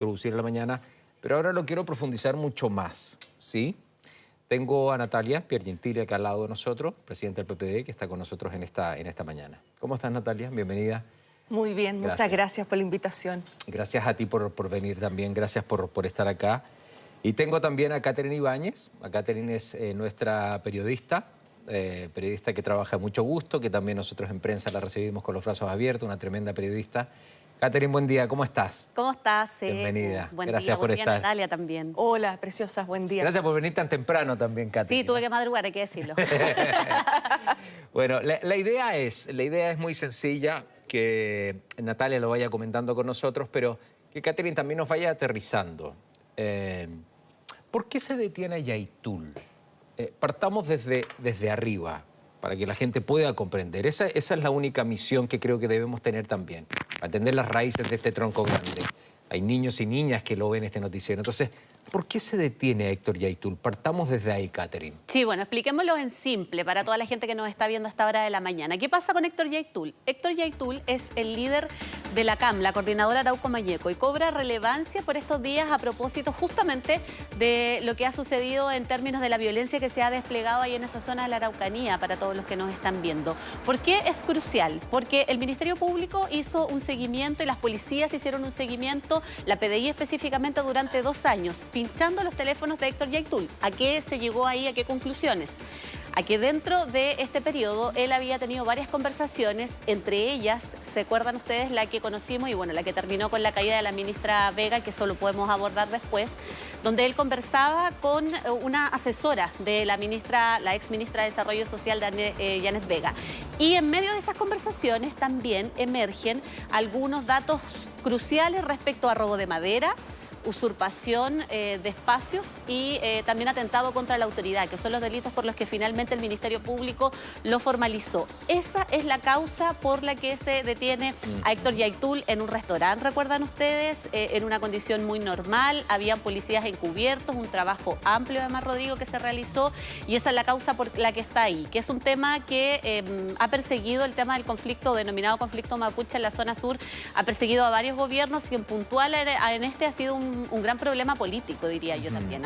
introducir en la mañana, pero ahora lo quiero profundizar mucho más, ¿sí? Tengo a Natalia Piergentili acá al lado de nosotros, presidenta del PPD, que está con nosotros en esta mañana. ¿Cómo estás, Natalia? Bienvenida. Muy bien, muchas gracias por la invitación. Gracias a ti por venir también, gracias por estar acá. Y tengo también a Catherine Ibáñez. A Catherine es nuestra periodista que trabaja de mucho gusto, que también nosotros en prensa la recibimos con los brazos abiertos, una tremenda periodista. Catherine, buen día, ¿cómo estás? ¿Cómo estás? Bienvenida. Buen Gracias día, por buen día, estar. Natalia también. Hola, preciosas, buen día. Gracias por venir tan temprano también, Catherine. Sí, tuve que madrugar, hay que decirlo. Bueno, la idea es muy sencilla, que Natalia lo vaya comentando con nosotros, pero que Catherine también nos vaya aterrizando. ¿Por qué se detiene a Yaitul? Partamos desde arriba, para que la gente pueda comprender. Esa es la única misión que creo que debemos tener también, atender las raíces de este tronco grande. Hay niños y niñas que lo ven este noticiero. Entonces, ¿por qué se detiene a Héctor Yaitul? Partamos desde ahí, Catherine. Sí, bueno, expliquémoslo en simple para toda la gente que nos está viendo a esta hora de la mañana. ¿Qué pasa con Héctor Yaitul? Héctor Yaitul es el líder de la CAM, la Coordinadora Arauco Mañeco, y cobra relevancia por estos días a propósito justamente de lo que ha sucedido en términos de la violencia que se ha desplegado ahí en esa zona de la Araucanía para todos los que nos están viendo. ¿Por qué es crucial? Porque el Ministerio Público hizo un seguimiento y las policías hicieron un seguimiento, la PDI específicamente, durante 2 años, pinchando los teléfonos de Héctor Yaitul. ¿A qué se llegó ahí? ¿A qué conclusiones? A que dentro de este periodo él había tenido varias conversaciones, entre ellas, ¿se acuerdan ustedes? La que conocimos y bueno, la que terminó con la caída de la ministra Vega, que eso lo podemos abordar después, donde él conversaba con una asesora de la ex ministra de Desarrollo Social, Janet Vega. Y en medio de esas conversaciones también emergen algunos datos cruciales respecto a robo de madera, usurpación de espacios y también atentado contra la autoridad, que son los delitos por los que finalmente el Ministerio Público lo formalizó. Esa es la causa por la que se detiene a Héctor Yaitul en un restaurante, recuerdan ustedes, en una condición muy normal, habían policías encubiertos, un trabajo amplio además, Rodrigo, que se realizó, y esa es la causa por la que está ahí, que es un tema que ha perseguido el tema del conflicto, denominado conflicto mapuche en la zona sur, ha perseguido a varios gobiernos y en puntual en este ha sido un gran problema político, diría yo también.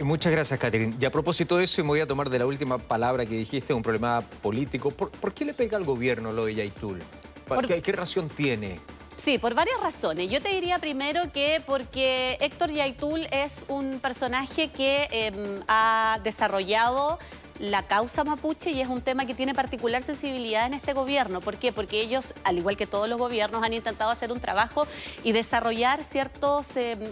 Muchas gracias, Catherine. Y a propósito de eso, y me voy a tomar de la última palabra que dijiste, un problema político. ¿Por qué le pega al gobierno lo de Yaitul? ¿Qué relación tiene? Sí, por varias razones. Yo te diría primero que porque Héctor Yaitul es un personaje que ha desarrollado la causa mapuche y es un tema que tiene particular sensibilidad en este gobierno. ¿Por qué? Porque ellos, al igual que todos los gobiernos, han intentado hacer un trabajo y desarrollar ciertos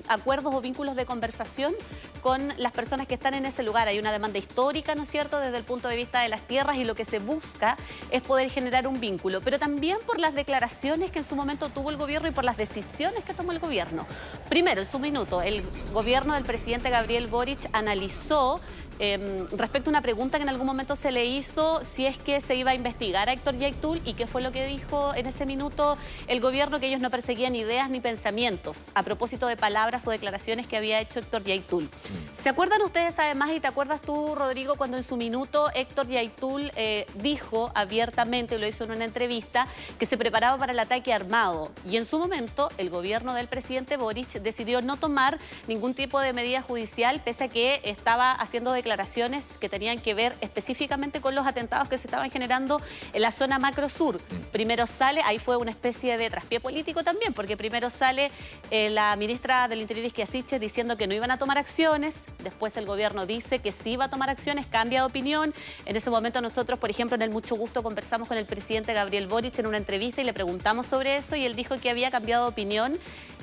acuerdos o vínculos de conversación con las personas que están en ese lugar. Hay una demanda histórica, ¿no es cierto?, desde el punto de vista de las tierras, y lo que se busca es poder generar un vínculo, pero también por las declaraciones que en su momento tuvo el gobierno y por las decisiones que tomó el gobierno. Primero, en su minuto, el gobierno del presidente Gabriel Boric analizó respecto a una pregunta que en algún momento se le hizo, si es que se iba a investigar a Héctor Yaitul, y qué fue lo que dijo en ese minuto el gobierno: que ellos no perseguían ideas ni pensamientos a propósito de palabras o declaraciones que había hecho Héctor Yaitul. ¿Se acuerdan ustedes además, y te acuerdas tú, Rodrigo, cuando en su minuto Héctor Yaitul dijo abiertamente, lo hizo en una entrevista, que se preparaba para el ataque armado? Y en su momento el gobierno del presidente Boric decidió no tomar ningún tipo de medida judicial, pese a que estaba haciendo declaraciones que tenían que ver específicamente con los atentados que se estaban generando en la zona macro sur. Primero sale, ahí fue una especie de traspié político también, porque primero sale la ministra del Interior, Isquia Siches, diciendo que no iban a tomar acciones, después el gobierno dice que sí iba a tomar acciones, cambia de opinión. En ese momento nosotros, por ejemplo, en el Mucho Gusto conversamos con el presidente Gabriel Boric en una entrevista y le preguntamos sobre eso, y él dijo que había cambiado de opinión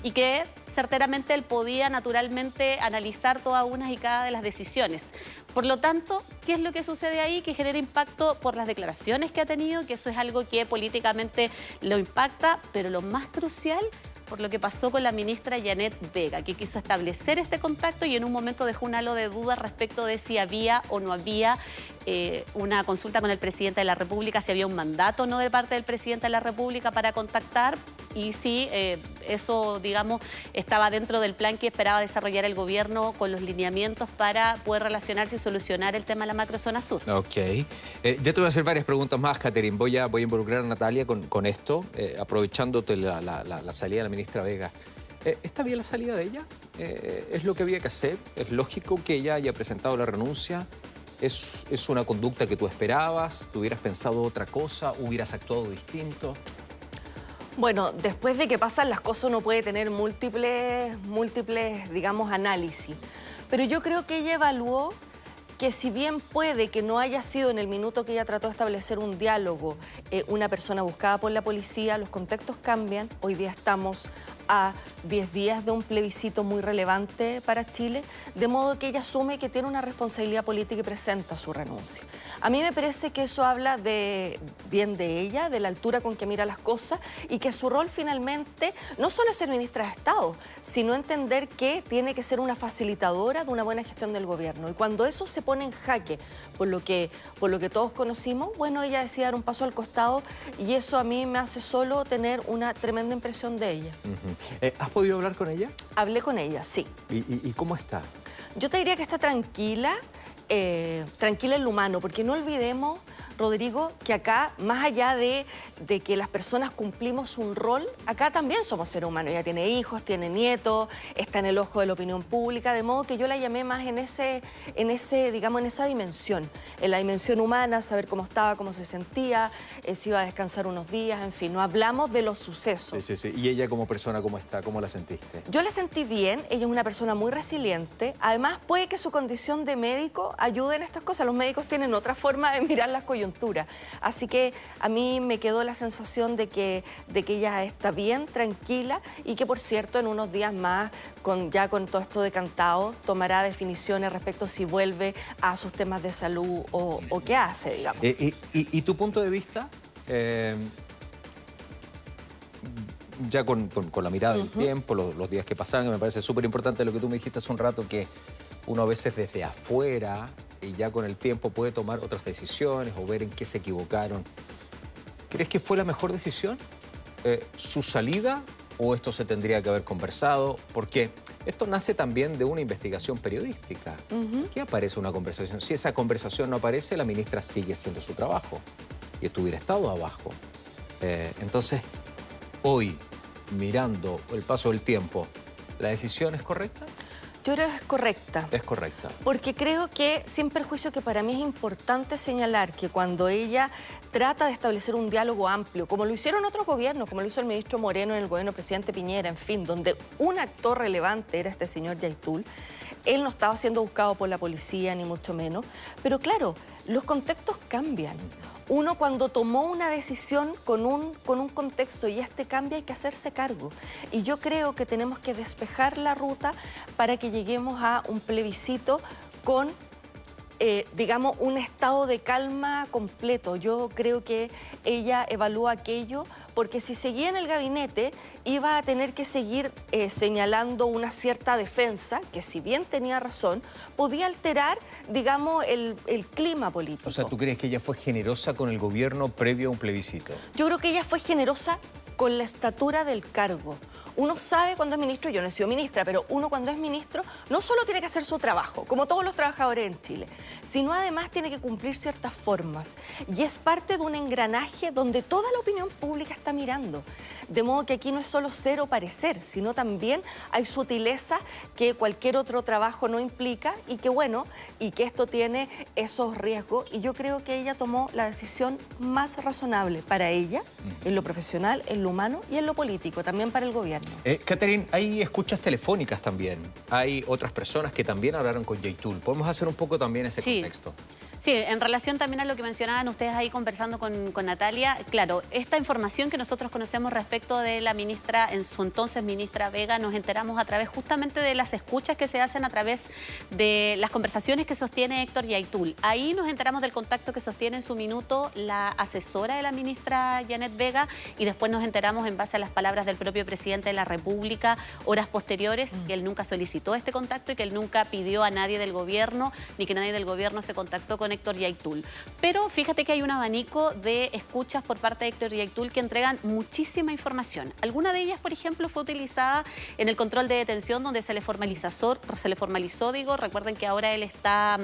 y que certeramente él podía naturalmente analizar todas unas y cada de las decisiones. Por lo tanto, ¿qué es lo que sucede ahí? Que genera impacto por las declaraciones que ha tenido, que eso es algo que políticamente lo impacta, pero lo más crucial, por lo que pasó con la ministra Janet Vega, que quiso establecer este contacto y en un momento dejó un halo de dudas respecto de si había o no había una consulta con el presidente de la República, si había un mandato o no de parte del presidente de la República para contactar, y si eso, digamos, estaba dentro del plan que esperaba desarrollar el gobierno con los lineamientos para poder relacionarse y solucionar el tema de la macrozona sur. Ok. Ya te voy a hacer varias preguntas más, Catherine. Voy a involucrar a Natalia con esto, aprovechándote la salida de la ministra Vega. ¿Está bien la salida de ella? ¿Es lo que había que hacer? ¿Es lógico que ella haya presentado la renuncia? ¿Es una conducta que tú esperabas? ¿Tú hubieras pensado otra cosa? ¿Hubieras actuado distinto? Bueno, después de que pasan las cosas uno puede tener múltiples, digamos, análisis. Pero yo creo que ella evaluó que si bien puede que no haya sido en el minuto que ella trató de establecer un diálogo una persona buscada por la policía, los contextos cambian. Hoy día estamos a 10 días de un plebiscito muy relevante para Chile, de modo que ella asume que tiene una responsabilidad política y presenta su renuncia. A mí me parece que eso habla bien de ella, de la altura con que mira las cosas y que su rol finalmente no solo es ser ministra de Estado, sino entender que tiene que ser una facilitadora de una buena gestión del gobierno. Y cuando eso se pone en jaque por lo que todos conocimos, bueno, ella decide dar un paso al costado y eso a mí me hace solo tener una tremenda impresión de ella. ¿Has podido hablar con ella? Hablé con ella, sí. ¿Y cómo está? Yo te diría que está tranquila, tranquila en lo humano, porque no olvidemos, Rodrigo, que acá, más allá de que las personas cumplimos un rol, acá también somos seres humanos. Ella tiene hijos, tiene nietos, está en el ojo de la opinión pública, de modo que yo la llamé más en esa dimensión, en la dimensión humana, saber cómo estaba, cómo se sentía, si iba a descansar unos días, en fin, no hablamos de los sucesos. Sí, sí, sí. ¿Y ella como persona cómo está? ¿Cómo la sentiste? Yo la sentí bien, ella es una persona muy resiliente, además puede que su condición de médico ayude en estas cosas, los médicos tienen otra forma de mirar las coyunturas. Así que a mí me quedó la sensación de que ella está bien, tranquila y que, por cierto, en unos días más, ya con todo esto decantado, tomará definiciones respecto si vuelve a sus temas de salud o qué hace, digamos. ¿Y tu punto de vista? Ya con la mirada del tiempo, los días que pasaron, me parece súper importante lo que tú me dijiste hace un rato, que uno a veces desde afuera y ya con el tiempo puede tomar otras decisiones o ver en qué se equivocaron. ¿Crees que fue la mejor decisión su salida o esto se tendría que haber conversado? Porque esto nace también de una investigación periodística. ¿Qué aparece una conversación? Si esa conversación no aparece, la ministra sigue haciendo su trabajo y esto hubiera estado abajo. Entonces, hoy, mirando el paso del tiempo, ¿la decisión es correcta? Yo creo que es correcta. Es correcta. Porque creo que, sin perjuicio, que para mí es importante señalar que cuando ella trata de establecer un diálogo amplio, como lo hicieron otros gobiernos, como lo hizo el ministro Moreno en el gobierno del presidente Piñera, en fin, donde un actor relevante era este señor Yaitul, él no estaba siendo buscado por la policía, ni mucho menos, pero claro, los contextos cambian. Uno cuando tomó una decisión con un contexto y este cambia, hay que hacerse cargo. Y yo creo que tenemos que despejar la ruta para que lleguemos a un plebiscito con, digamos, un estado de calma completo. Yo creo que ella evalúa aquello porque si seguía en el gabinete iba a tener que seguir señalando una cierta defensa, que si bien tenía razón, podía alterar, digamos, el clima político. O sea, ¿tú crees que ella fue generosa con el gobierno previo a un plebiscito? Yo creo que ella fue generosa con la estatura del cargo. Uno sabe cuando es ministro, yo no he sido ministra, pero uno cuando es ministro no solo tiene que hacer su trabajo, como todos los trabajadores en Chile, sino además tiene que cumplir ciertas formas. Y es parte de un engranaje donde toda la opinión pública está mirando. De modo que aquí no es solo ser o parecer, sino también hay sutileza que cualquier otro trabajo no implica y que, bueno, y que esto tiene esos riesgos. Y yo creo que ella tomó la decisión más razonable para ella, en lo profesional, en lo humano y en lo político, también para el gobierno. Catherine, hay escuchas telefónicas también. Hay otras personas que también hablaron con Yaitul. ¿Podemos hacer un poco también ese contexto? Sí, en relación también a lo que mencionaban ustedes ahí conversando con Natalia, claro, esta información que nosotros conocemos respecto de la ministra, en su entonces ministra Vega, nos enteramos a través justamente de las escuchas que se hacen a través de las conversaciones que sostiene Héctor Yaitul. Ahí nos enteramos del contacto que sostiene en su minuto la asesora de la ministra Janet Vega y después nos enteramos en base a las palabras del propio presidente de la República, horas posteriores, que él nunca solicitó este contacto y que él nunca pidió a nadie del gobierno, ni que nadie del gobierno se contactó con con Héctor Yaitul. Pero fíjate que hay un abanico de escuchas por parte de Héctor Yaitul que entregan muchísima información. Alguna de ellas, por ejemplo, fue utilizada en el control de detención donde se le formalizó, digo, recuerden que ahora él está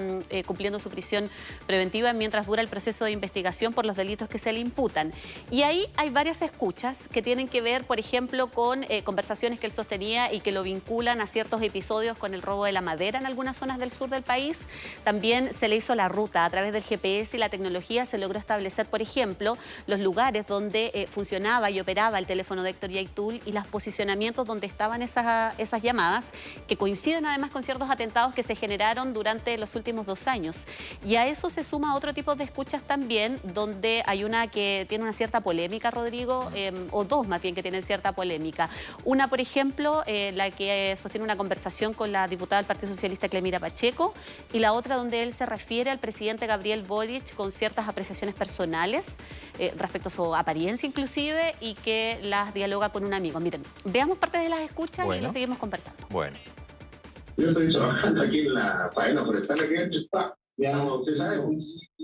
cumpliendo su prisión preventiva mientras dura el proceso de investigación por los delitos que se le imputan. Y ahí hay varias escuchas que tienen que ver, por ejemplo, con conversaciones que él sostenía y que lo vinculan a ciertos episodios con el robo de la madera en algunas zonas del sur del país. También se le hizo la ruta a través del GPS y la tecnología se logró establecer, por ejemplo, los lugares donde funcionaba y operaba el teléfono de Héctor Yaitul y los posicionamientos donde estaban esas llamadas, que coinciden además con ciertos atentados que se generaron durante los últimos 2 años. Y a eso se suma otro tipo de escuchas también, donde hay una que tiene una cierta polémica, Rodrigo, o dos más bien que tienen cierta polémica. Una, por ejemplo, la que sostiene una conversación con la diputada del Partido Socialista, Clemira Pacheco, y la otra donde él se refiere al presidente Gabriel Boric con ciertas apreciaciones personales respecto a su apariencia inclusive, y que las dialoga con un amigo. Miren, veamos parte de las escuchas y lo seguimos conversando. Bueno. Yo estoy trabajando aquí en la faena forestal, aquí dentro está, ya usted sabe,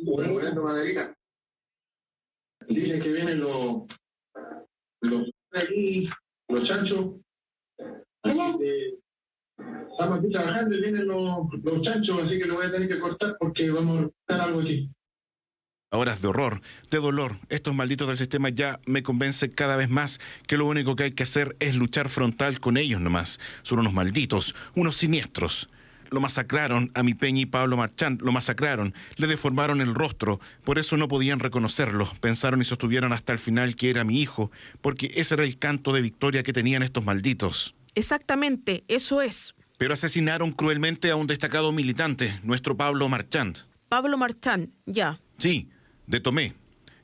poniendo maderita. Dicen que vienen los aquí, los chanchos. Estamos aquí trabajando y vienen los chanchos, así que lo voy a tener que cortar porque vamos a cortar algo aquí. Horas de horror, de dolor. Estos malditos del sistema ya me convencen cada vez más que lo único que hay que hacer es luchar frontal con ellos nomás. Son unos malditos, unos siniestros. Lo masacraron a mi Peña y Pablo Marchand, lo masacraron, le deformaron el rostro, por eso no podían reconocerlo. Pensaron y sostuvieron hasta el final que era mi hijo, porque ese era el canto de victoria que tenían estos malditos. Exactamente, eso es. Pero asesinaron cruelmente a un destacado militante, nuestro Pablo Marchand. Pablo Marchand, ya. Sí, de Tomé,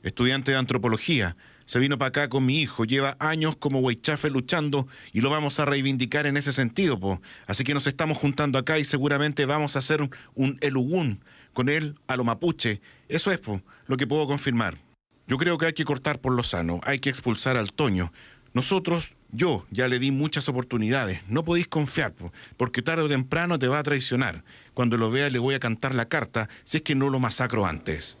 estudiante de antropología. Se vino para acá con mi hijo, lleva años como huaychafe luchando y lo vamos a reivindicar en ese sentido, po. Así que nos estamos juntando acá y seguramente vamos a hacer un elugún con él a lo mapuche. Eso es, po, lo que puedo confirmar. Yo creo que hay que cortar por lo sano, hay que expulsar al Toño. Nosotros, yo ya le di muchas oportunidades, no podéis confiar, po, porque tarde o temprano te va a traicionar. Cuando lo vea le voy a cantar la carta si es que no lo masacro antes.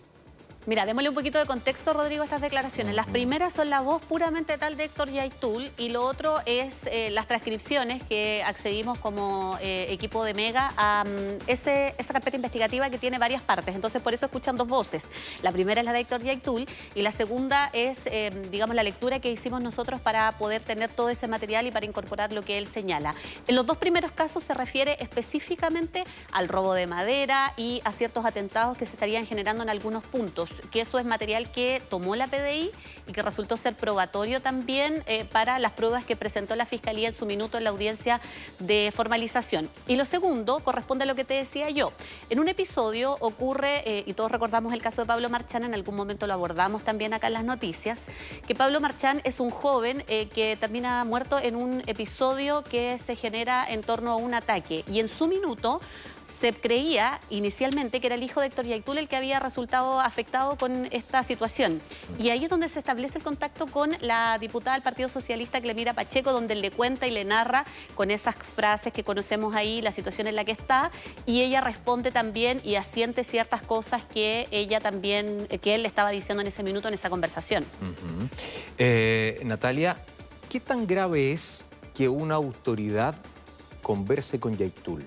Mira, démosle un poquito de contexto, Rodrigo, a estas declaraciones. Las primeras son la voz puramente tal de Héctor Yaitul y lo otro es las transcripciones que accedimos como equipo de Mega a esa carpeta investigativa que tiene varias partes. Entonces, por eso escuchan dos voces. La primera es la de Héctor Yaitul y la segunda es, digamos, la lectura que hicimos nosotros para poder tener todo ese material y para incorporar lo que él señala. En los dos primeros casos se refiere específicamente al robo de madera y a ciertos atentados que se estarían generando en algunos puntos, que eso es material que tomó la PDI y que resultó ser probatorio también para las pruebas que presentó la Fiscalía en su minuto en la audiencia de formalización. Y lo segundo corresponde a lo que te decía yo. En un episodio ocurre, y todos recordamos el caso de Pablo Marchand, en algún momento lo abordamos también acá en las noticias, que Pablo Marchand es un joven que termina muerto en un episodio que se genera en torno a un ataque. Y en su minuto se creía inicialmente que era el hijo de Héctor Yaitul el que había resultado afectado con esta situación. Y ahí es donde se establece el contacto con la diputada del Partido Socialista, Clemira Pacheco, donde él le cuenta y le narra con esas frases que conocemos ahí, la situación en la que está, y ella responde también y asiente ciertas cosas que ella también, que él le estaba diciendo en ese minuto, en esa conversación. Natalia, ¿qué tan grave es que una autoridad converse con Yaitul?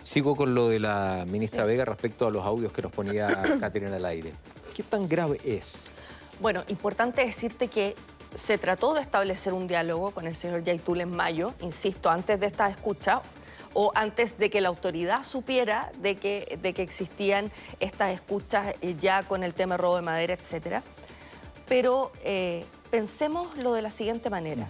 Sigo con lo de la ministra Vega respecto a los audios que nos ponía Catherine al aire. ¿Qué tan grave es? Bueno, importante decirte que se trató de establecer un diálogo con el señor Yaitul en mayo, insisto, antes de esta escucha o antes de que la autoridad supiera de que existían estas escuchas ya con el tema de robo de madera, etcétera. Pero pensemos lo de la siguiente manera.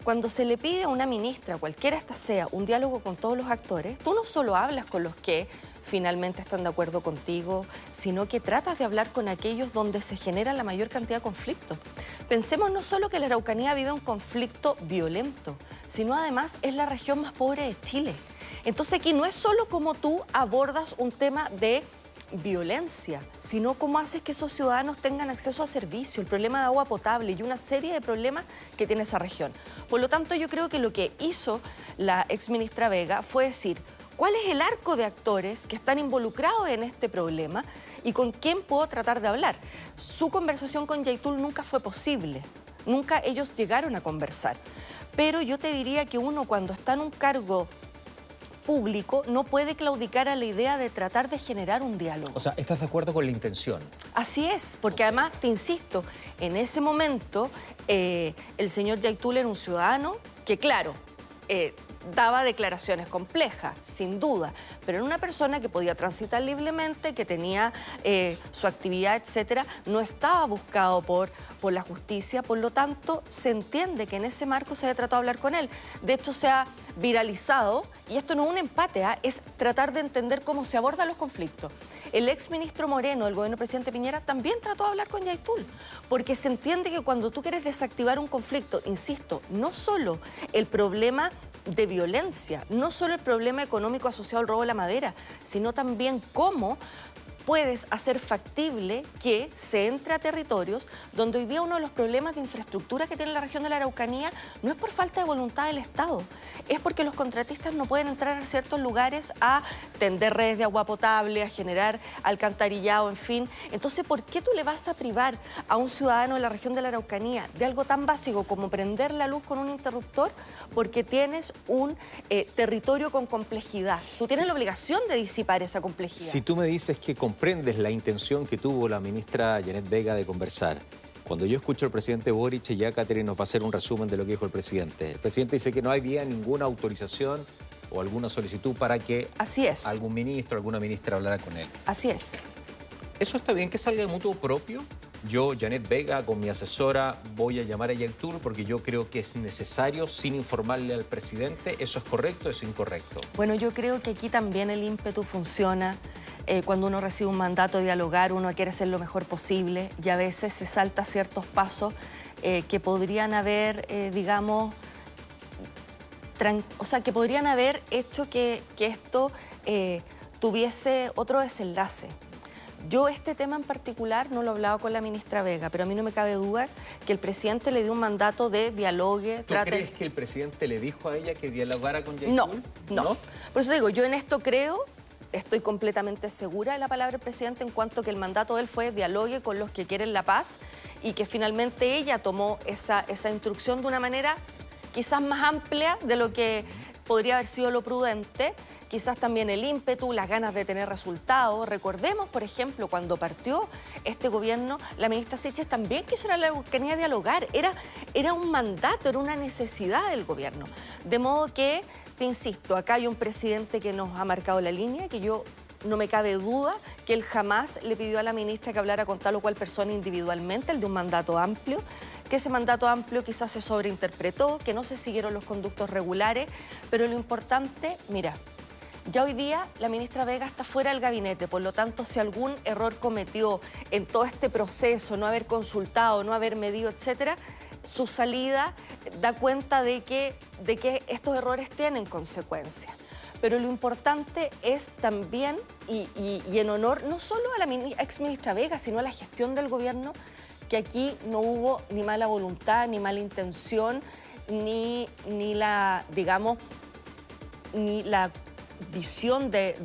Cuando se le pide a una ministra, cualquiera esta sea, un diálogo con todos los actores, tú no solo hablas con los que finalmente están de acuerdo contigo, sino que tratas de hablar con aquellos donde se genera la mayor cantidad de conflictos. Pensemos no solo que la Araucanía vive un conflicto violento, sino además es la región más pobre de Chile. Entonces aquí no es solo como tú abordas un tema de violencia, sino cómo haces que esos ciudadanos tengan acceso a servicios, el problema de agua potable y una serie de problemas que tiene esa región. Por lo tanto, yo creo que lo que hizo la exministra Vega fue decir, ¿Cuál es el arco de actores que están involucrados en este problema y con quién puedo tratar de hablar? Su conversación con Yaitul nunca fue posible, nunca ellos llegaron a conversar. Pero yo te diría que uno cuando está en un cargo público no puede claudicar a la idea de tratar de generar un diálogo. O sea, ¿estás de acuerdo con la intención? Así es, porque además, te insisto, en ese momento el señor Yaitul era un ciudadano que, claro, daba declaraciones complejas, sin duda, pero era una persona que podía transitar libremente, que tenía su actividad, etcétera, no estaba buscado por la justicia, por lo tanto, se entiende que en ese marco se haya tratado de hablar con él. De hecho, se ha viralizado, y esto no es un empate, es tratar de entender cómo se abordan los conflictos. El exministro Moreno del gobierno del presidente Piñera también trató de hablar con Yaitul, porque se entiende que cuando tú quieres desactivar un conflicto, insisto, no solo el problema de violencia, no solo el problema económico asociado al robo de la madera, sino también cómo puedes hacer factible que se entre a territorios donde hoy día uno de los problemas de infraestructura que tiene la región de la Araucanía no es por falta de voluntad del Estado, es porque los contratistas no pueden entrar a ciertos lugares a tender redes de agua potable, a generar alcantarillado, en fin. Entonces, ¿por qué tú le vas a privar a un ciudadano de la región de la Araucanía de algo tan básico como prender la luz con un interruptor? Porque tienes un territorio con complejidad. Tú tienes la obligación de disipar esa complejidad. Si tú me dices que comprendes la intención que tuvo la ministra Janet Vega de conversar, cuando yo escucho al presidente Boric, y ya Catherine nos va a hacer un resumen de lo que dijo el presidente. El presidente dice que no había ninguna autorización o alguna solicitud para que Así es. algún ministro, alguna ministra hablara con él. Así es. ¿Eso está bien que salga de mutuo propio? Yo, Janet Vega, con mi asesora, voy a llamar a Yaitul porque yo creo que es necesario sin informarle al presidente. ¿Eso es correcto o es incorrecto? Bueno, yo creo que aquí también el ímpetu funciona. Cuando uno recibe un mandato de dialogar, uno quiere hacer lo mejor posible y a veces se salta ciertos pasos que podrían haber, digamos, que podrían haber hecho que esto tuviese otro desenlace. Yo este tema en particular no lo he hablado con la ministra Vega, pero a mí no me cabe duda que el presidente le dio un mandato de dialogue. ¿Tú crees que el presidente le dijo a ella que dialogara con Yaitul? No. Por eso digo, yo en esto creo, estoy completamente segura de la palabra del presidente en cuanto que el mandato de él fue dialogue con los que quieren la paz y que finalmente ella tomó esa instrucción de una manera quizás más amplia de lo que podría haber sido lo prudente. Quizás también el ímpetu, las ganas de tener resultados. Recordemos, por ejemplo, cuando partió este gobierno, la ministra Siches también quiso ir a la Araucanía a dialogar. Era un mandato, era una necesidad del gobierno. De modo que, te insisto, acá hay un presidente que nos ha marcado la línea, que yo no me cabe duda que él jamás le pidió a la ministra que hablara con tal o cual persona individualmente, el de un mandato amplio, que ese mandato amplio quizás se sobreinterpretó, que no se siguieron los conductos regulares, pero lo importante, mira, ya hoy día la ministra Vega está fuera del gabinete, por lo tanto, si algún error cometió en todo este proceso, no haber consultado, no haber medido, etcétera, su salida da cuenta de que estos errores tienen consecuencias. Pero lo importante es también, y en honor no solo a la exministra Vega, sino a la gestión del gobierno, que aquí no hubo ni mala voluntad, ni mala intención, ni la, digamos, ni la visión de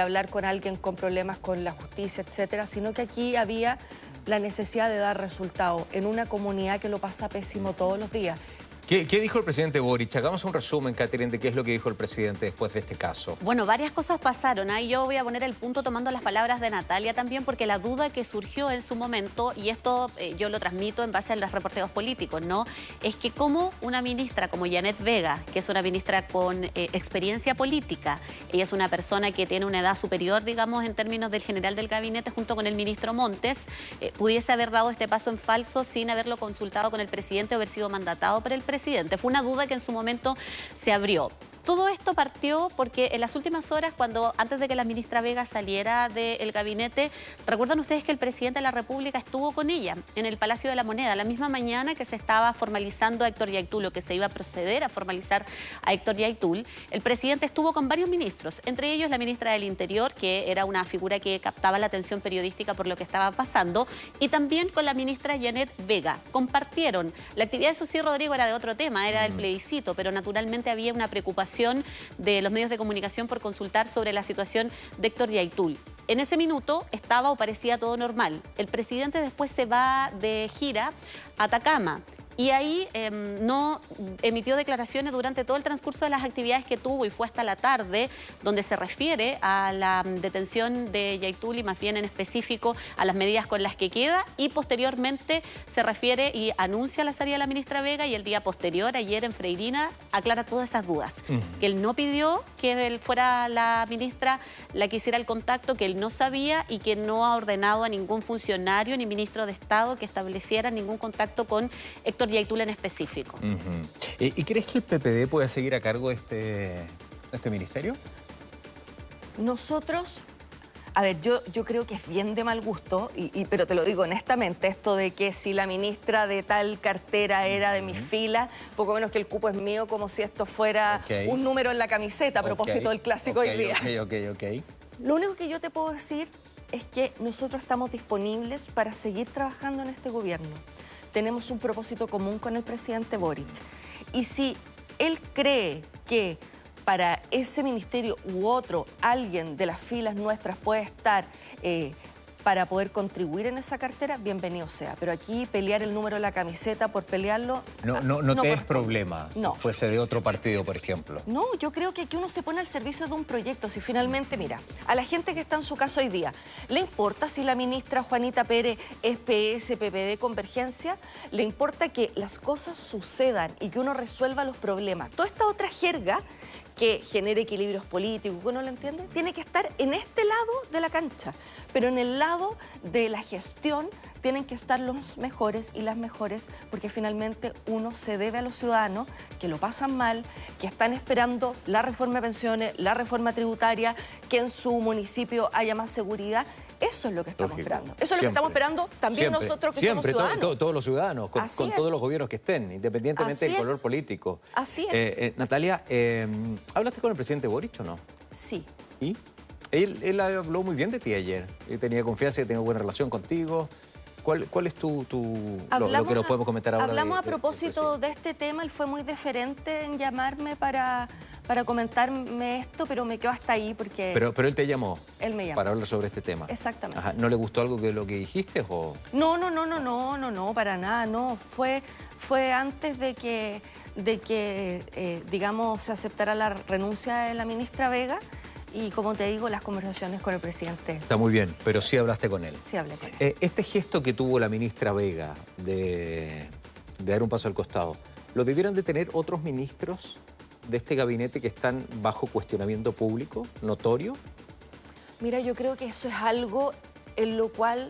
hablar con alguien con problemas con la justicia, etcétera, sino que aquí había la necesidad de dar resultados en una comunidad que lo pasa pésimo todos los días. ¿Qué dijo el presidente Boric? Hagamos un resumen, Catherine, de qué es lo que dijo el presidente después de este caso. Bueno, varias cosas pasaron. Ahí yo voy a poner el punto tomando las palabras de Natalia también, porque la duda que surgió en su momento, y esto yo lo transmito en base a los reporteos políticos, ¿no? Es que como una ministra como Janet Vega, que es una ministra con experiencia política, ella es una persona que tiene una edad superior, digamos, en términos del general del gabinete, junto con el ministro Montes, pudiese haber dado este paso en falso sin haberlo consultado con el presidente o haber sido mandatado por el presidente. Fue una duda que en su momento se abrió. Todo esto partió porque en las últimas horas, antes de que la ministra Vega saliera del gabinete, recuerdan ustedes que el presidente de la República estuvo con ella en el Palacio de la Moneda, la misma mañana que se estaba formalizando a Héctor Yaitul, o que se iba a proceder a formalizar a Héctor Yaitul. El presidente estuvo con varios ministros, entre ellos la ministra del Interior, que era una figura que captaba la atención periodística por lo que estaba pasando, y también con la ministra Janet Vega. Compartieron. La actividad, eso sí, Rodrigo, era de otro tema, era del plebiscito, pero naturalmente había una preocupación petición de los medios de comunicación por consultar sobre la situación de Héctor Yaitul. En ese minuto estaba o parecía todo normal. El presidente después se va de gira a Atacama. Y ahí no emitió declaraciones durante todo el transcurso de las actividades que tuvo y fue hasta la tarde donde se refiere a la detención de Yaitul y más bien en específico a las medidas con las que queda y posteriormente se refiere y anuncia la salida de la ministra Vega y el día posterior, ayer en Freirina, aclara todas esas dudas. Que él no pidió que él fuera la ministra la que hiciera el contacto, que él no sabía y que no ha ordenado a ningún funcionario ni ministro de Estado que estableciera ningún contacto con Héctor Yaitul en específico. ¿Y crees que el PPD puede seguir a cargo de este ministerio? Nosotros, a ver, yo creo que es bien de mal gusto, pero te lo digo honestamente, esto de que si la ministra de tal cartera era de mi fila, poco menos que el cupo es mío, como si esto fuera un número en la camiseta a propósito del clásico hoy día. Lo único que yo te puedo decir es que nosotros estamos disponibles para seguir trabajando en este gobierno. Tenemos un propósito común con el presidente Boric. Y si él cree que para ese ministerio u otro, alguien de las filas nuestras puede estar para poder contribuir en esa cartera, bienvenido sea. Pero aquí pelear el número de la camiseta por pelearlo... No te es problema no. Si fuese de otro partido, por ejemplo. No, yo creo que aquí uno se pone al servicio de un proyecto. Si finalmente, mira, a la gente que está en su casa hoy día, ¿le importa si la ministra Juanita Pérez es PS, PPD, Convergencia? ¿Le importa que las cosas sucedan y que uno resuelva los problemas? Toda esta otra jerga que genere equilibrios políticos, que uno lo entiende, tiene que estar en este lado de la cancha. Pero en el lado de la gestión tienen que estar los mejores y las mejores, porque finalmente uno se debe a los ciudadanos que lo pasan mal, que están esperando la reforma de pensiones, la reforma tributaria, que en su municipio haya más seguridad. Eso es lo que estamos esperando. Eso es lo que estamos esperando también nosotros que somos ciudadanos. Todos los ciudadanos, con todos los gobiernos que estén, independientemente del color político. Así es. Natalia, ¿hablaste con el presidente Boric o no? Sí. ¿Y? Él habló muy bien de ti ayer. Tenía confianza y tenía buena relación contigo. ¿Cuál es lo que nos podemos comentar ahora? Hablamos a propósito de este tema. Él fue muy deferente en llamarme para comentarme esto, pero me quedo hasta ahí porque... Pero él te llamó. Él me llamó. Para hablar sobre este tema. Exactamente. Ajá. ¿No le gustó algo de lo que dijiste o...? No, para nada, no. Fue antes de que digamos, se aceptara la renuncia de la ministra Vega. Y como te digo, las conversaciones con el presidente. Está muy bien, pero sí hablaste con él. Sí hablé con él. Este gesto que tuvo la ministra Vega de dar un paso al costado, ¿lo debieran de tener otros ministros de este gabinete que están bajo cuestionamiento público, notorio? Mira, yo creo que eso es algo en lo cual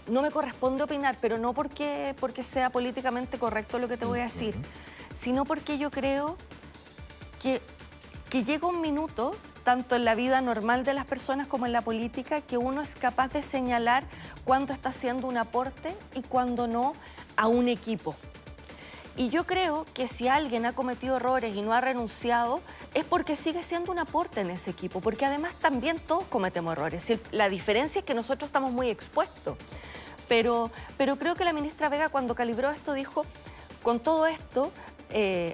no me corresponde opinar, pero no porque sea políticamente correcto lo que te voy a decir, sino porque yo creo que llega un minuto, tanto en la vida normal de las personas como en la política, que uno es capaz de señalar cuándo está haciendo un aporte y cuándo no a un equipo. Y yo creo que si alguien ha cometido errores y no ha renunciado, es porque sigue siendo un aporte en ese equipo, porque además también todos cometemos errores. La diferencia es que nosotros estamos muy expuestos. Pero creo que la ministra Vega, cuando calibró esto, dijo, con todo esto,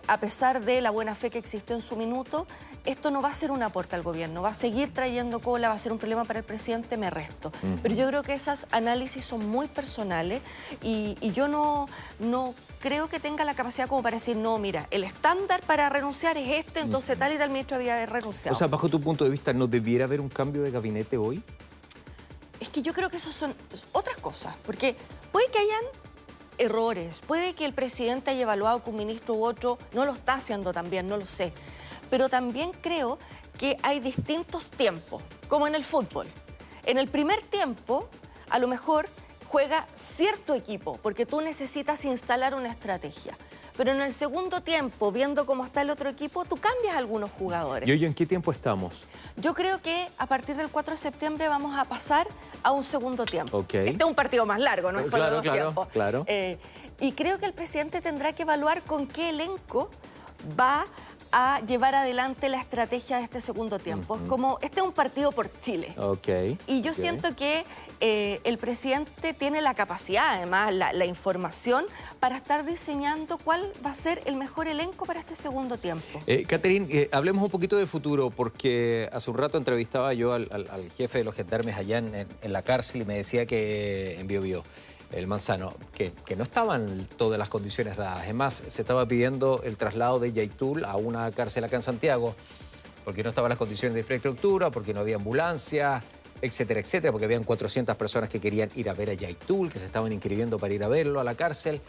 a pesar de la buena fe que existió en su minuto, esto no va a ser un aporte al gobierno, va a seguir trayendo cola, va a ser un problema para el presidente, me resto. Pero yo creo que esos análisis son muy personales y yo no creo que tenga la capacidad como para decir, no, mira, el estándar para renunciar es este, entonces tal y tal ministro había renunciado. O sea, bajo tu punto de vista, ¿no debiera haber un cambio de gabinete hoy? Es que yo creo que eso son otras cosas, porque puede que hayan errores, puede que el presidente haya evaluado que un ministro u otro no lo está haciendo tan bien, no lo sé. Pero también creo que hay distintos tiempos, como en el fútbol. En el primer tiempo, a lo mejor juega cierto equipo, porque tú necesitas instalar una estrategia. Pero en el segundo tiempo, viendo cómo está el otro equipo, tú cambias a algunos jugadores. ¿Y hoy en qué tiempo estamos? Yo creo que a partir del 4 de septiembre vamos a pasar a un segundo tiempo. Okay. Este es un partido más largo, no es solo dos tiempos. Claro. Y creo que el presidente tendrá que evaluar con qué elenco va a llevar adelante la estrategia de este segundo tiempo. Es como, este es un partido por Chile. Y yo siento que el presidente tiene la capacidad, además, la información para estar diseñando cuál va a ser el mejor elenco para este segundo tiempo. Catherine, hablemos un poquito de futuro, porque hace un rato entrevistaba yo al jefe de los gendarmes allá en la cárcel y me decía que en Biobío, el Manzano, que no estaban todas las condiciones dadas. Es más, se estaba pidiendo el traslado de Yaitul a una cárcel acá en Santiago, porque no estaban las condiciones de infraestructura, porque no había ambulancia, etcétera, etcétera, porque habían 400 personas que querían ir a ver a Yaitul, que se estaban inscribiendo para ir a verlo a la cárcel.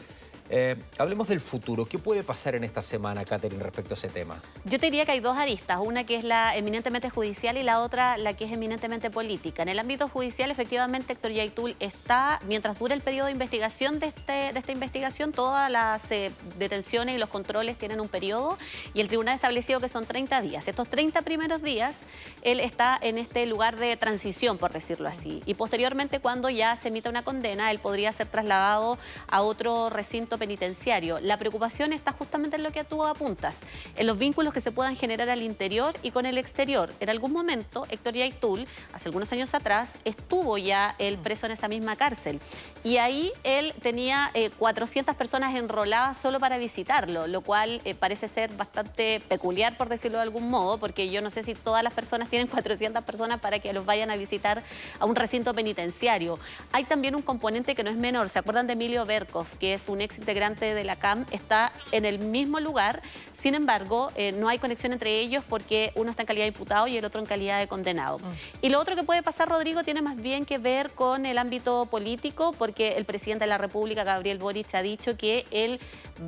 Hablemos del futuro. ¿Qué puede pasar en esta semana, Catherine, respecto a ese tema? Yo te diría que hay dos aristas, una que es la eminentemente judicial y la otra la que es eminentemente política. En el ámbito judicial, efectivamente, Héctor Yaitul está, mientras dura el periodo de investigación de esta investigación, todas las detenciones y los controles tienen un periodo y el tribunal ha establecido que son 30 días. Estos 30 primeros días, él está en este lugar de transición, por decirlo así. Y posteriormente, cuando ya se emita una condena, él podría ser trasladado a otro recinto penitenciario. La preocupación está justamente en lo que tú apuntas, en los vínculos que se puedan generar al interior y con el exterior. En algún momento, Héctor Yaitul, hace algunos años atrás, estuvo ya él preso en esa misma cárcel. Y ahí él tenía 400 personas enroladas solo para visitarlo, lo cual parece ser bastante peculiar, por decirlo de algún modo, porque yo no sé si todas las personas tienen 400 personas para que los vayan a visitar a un recinto penitenciario. Hay también un componente que no es menor. ¿Se acuerdan de Emilio Berkov, que es un ex integrante de la CAM? Está en el mismo lugar, sin embargo, no hay conexión entre ellos porque uno está en calidad de imputado y el otro en calidad de condenado. Y lo otro que puede pasar, Rodrigo, tiene más bien que ver con el ámbito político, porque el presidente de la República, Gabriel Boric, ha dicho que él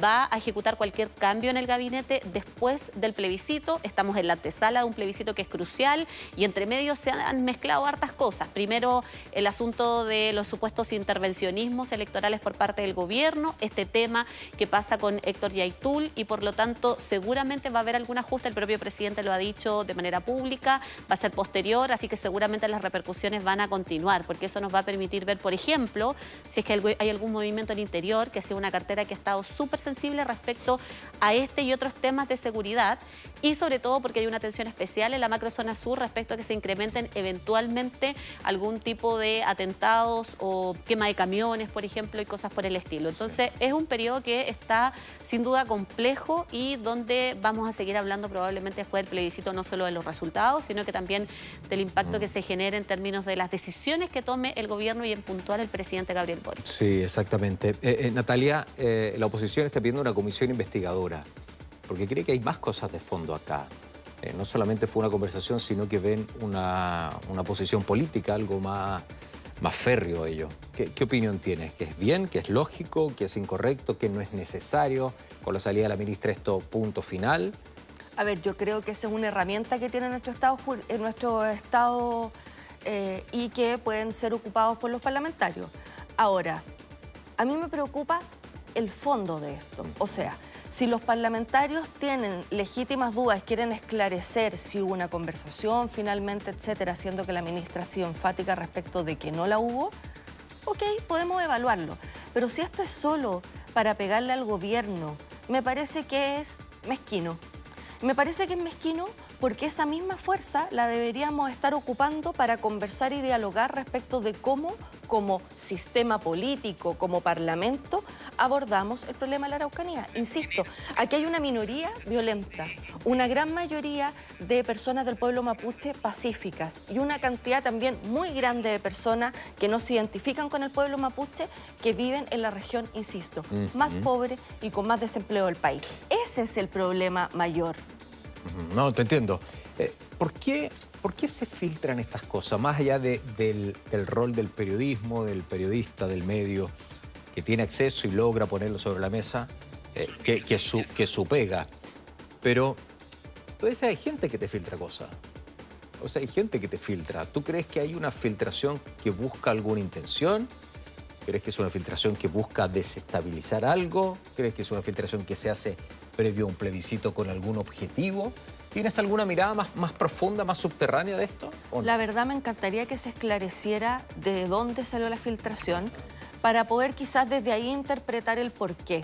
va a ejecutar cualquier cambio en el gabinete después del plebiscito. Estamos en la antesala de un plebiscito que es crucial y entre medio se han mezclado hartas cosas. Primero, el asunto de los supuestos intervencionismos electorales por parte del gobierno, este tema que pasa con Héctor Yaitul y por lo tanto seguramente va a haber algún ajuste. El propio presidente lo ha dicho de manera pública, va a ser posterior, así que seguramente las repercusiones van a continuar, porque eso nos va a permitir ver, por ejemplo, si es que hay algún movimiento al interior, que ha sido una cartera que ha estado súper sensible respecto a este y otros temas de seguridad, y sobre todo porque hay una atención especial en la macrozona sur respecto a que se incrementen eventualmente algún tipo de atentados o quema de camiones, por ejemplo, y cosas por el estilo. Entonces, es un periodo que está sin duda complejo y donde vamos a seguir hablando probablemente después del plebiscito no solo de los resultados, sino que también del impacto que se genere en términos de las decisiones que tome el gobierno y en puntual el presidente Gabriel Boric. Sí, exactamente. Natalia, la oposición está pidiendo una comisión investigadora porque cree que hay más cosas de fondo acá. No solamente fue una conversación, sino que ven una posición política, algo más férreo ello. ¿Qué opinión tienes? ¿Que es bien, que es lógico, que es incorrecto, que no es necesario? Con la salida de la ministra esto, punto final. A ver, yo creo que esa es una herramienta que tiene nuestro Estado y que pueden ser ocupados por los parlamentarios. Ahora, a mí me preocupa el fondo de esto. O sea, si los parlamentarios tienen legítimas dudas, quieren esclarecer si hubo una conversación finalmente, etcétera, siendo que la ministra ha sido enfática respecto de que no la hubo, ok, podemos evaluarlo. Pero si esto es solo para pegarle al gobierno, me parece que es mezquino. Me parece que es mezquino porque esa misma fuerza la deberíamos estar ocupando para conversar y dialogar respecto de cómo, como sistema político, como parlamento, abordamos el problema de la Araucanía. Insisto, aquí hay una minoría violenta, una gran mayoría de personas del pueblo mapuche pacíficas y una cantidad también muy grande de personas que no se identifican con el pueblo mapuche que viven en la región, insisto, más pobre y con más desempleo del país. Ese es el problema mayor. No, te entiendo. ¿Por qué se filtran estas cosas? Más allá del rol del periodismo, del periodista, del medio, que tiene acceso y logra ponerlo sobre la mesa, que es su pega. Pero tú dices, hay gente que te filtra cosas. O sea, hay gente que te filtra. ¿Tú crees que hay una filtración que busca alguna intención? ¿Crees que es una filtración que busca desestabilizar algo? ¿Crees que es una filtración que se hace previo a un plebiscito con algún objetivo? ¿Tienes alguna mirada más profunda, más subterránea de esto? ¿O no? La verdad me encantaría que se esclareciera de dónde salió la filtración para poder quizás desde ahí interpretar el porqué.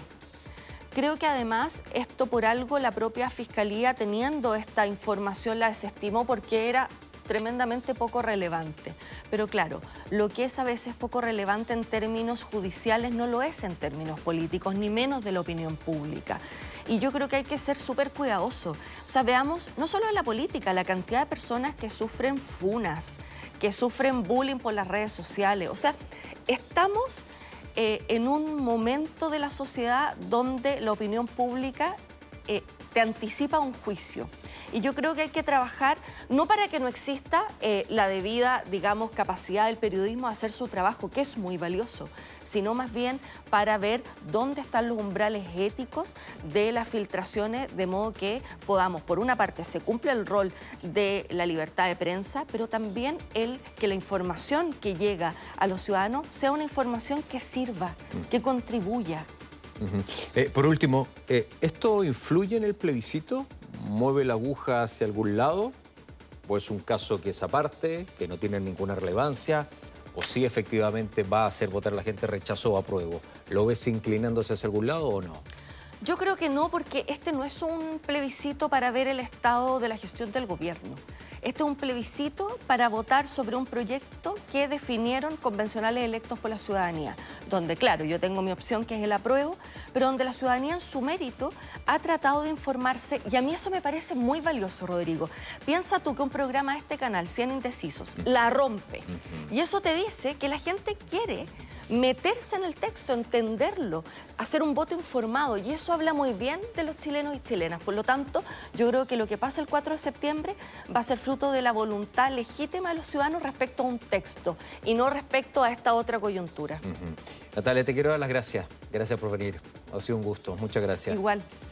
Creo que además esto por algo la propia Fiscalía, teniendo esta información, la desestimó porque era tremendamente poco relevante. Pero claro, lo que es a veces poco relevante en términos judiciales no lo es en términos políticos, ni menos de la opinión pública. Y yo creo que hay que ser súper cuidadosos. O sea, veamos, no solo en la política, la cantidad de personas que sufren funas, que sufren bullying por las redes sociales. O sea, estamos en un momento de la sociedad donde la opinión pública te anticipa un juicio. Y yo creo que hay que trabajar, no para que no exista la debida, digamos, capacidad del periodismo de hacer su trabajo, que es muy valioso, sino más bien para ver dónde están los umbrales éticos de las filtraciones, de modo que podamos, por una parte, se cumpla el rol de la libertad de prensa, pero también que la información que llega a los ciudadanos sea una información que sirva, que contribuya. Por último, ¿esto influye en el plebiscito? ¿Mueve la aguja hacia algún lado? ¿O es un caso que es aparte, que no tiene ninguna relevancia? ¿O sí efectivamente va a hacer votar a la gente rechazo o apruebo? ¿Lo ves inclinándose hacia algún lado o no? Yo creo que no, porque este no es un plebiscito para ver el estado de la gestión del gobierno. Este es un plebiscito para votar sobre un proyecto que definieron convencionales electos por la ciudadanía, donde, claro, yo tengo mi opción que es el apruebo, pero donde la ciudadanía en su mérito ha tratado de informarse, y a mí eso me parece muy valioso, Rodrigo. Piensa tú que un programa de este canal, 100 Indecisos, la rompe, y eso te dice que la gente quiere meterse en el texto, entenderlo, hacer un voto informado, y eso habla muy bien de los chilenos y chilenas. Por lo tanto, yo creo que lo que pasa el 4 de septiembre va a ser fruto de la voluntad legítima de los ciudadanos respecto a un texto y no respecto a esta otra coyuntura. Natalia, te quiero dar las gracias. Gracias por venir. Ha sido un gusto. Muchas gracias. Igual.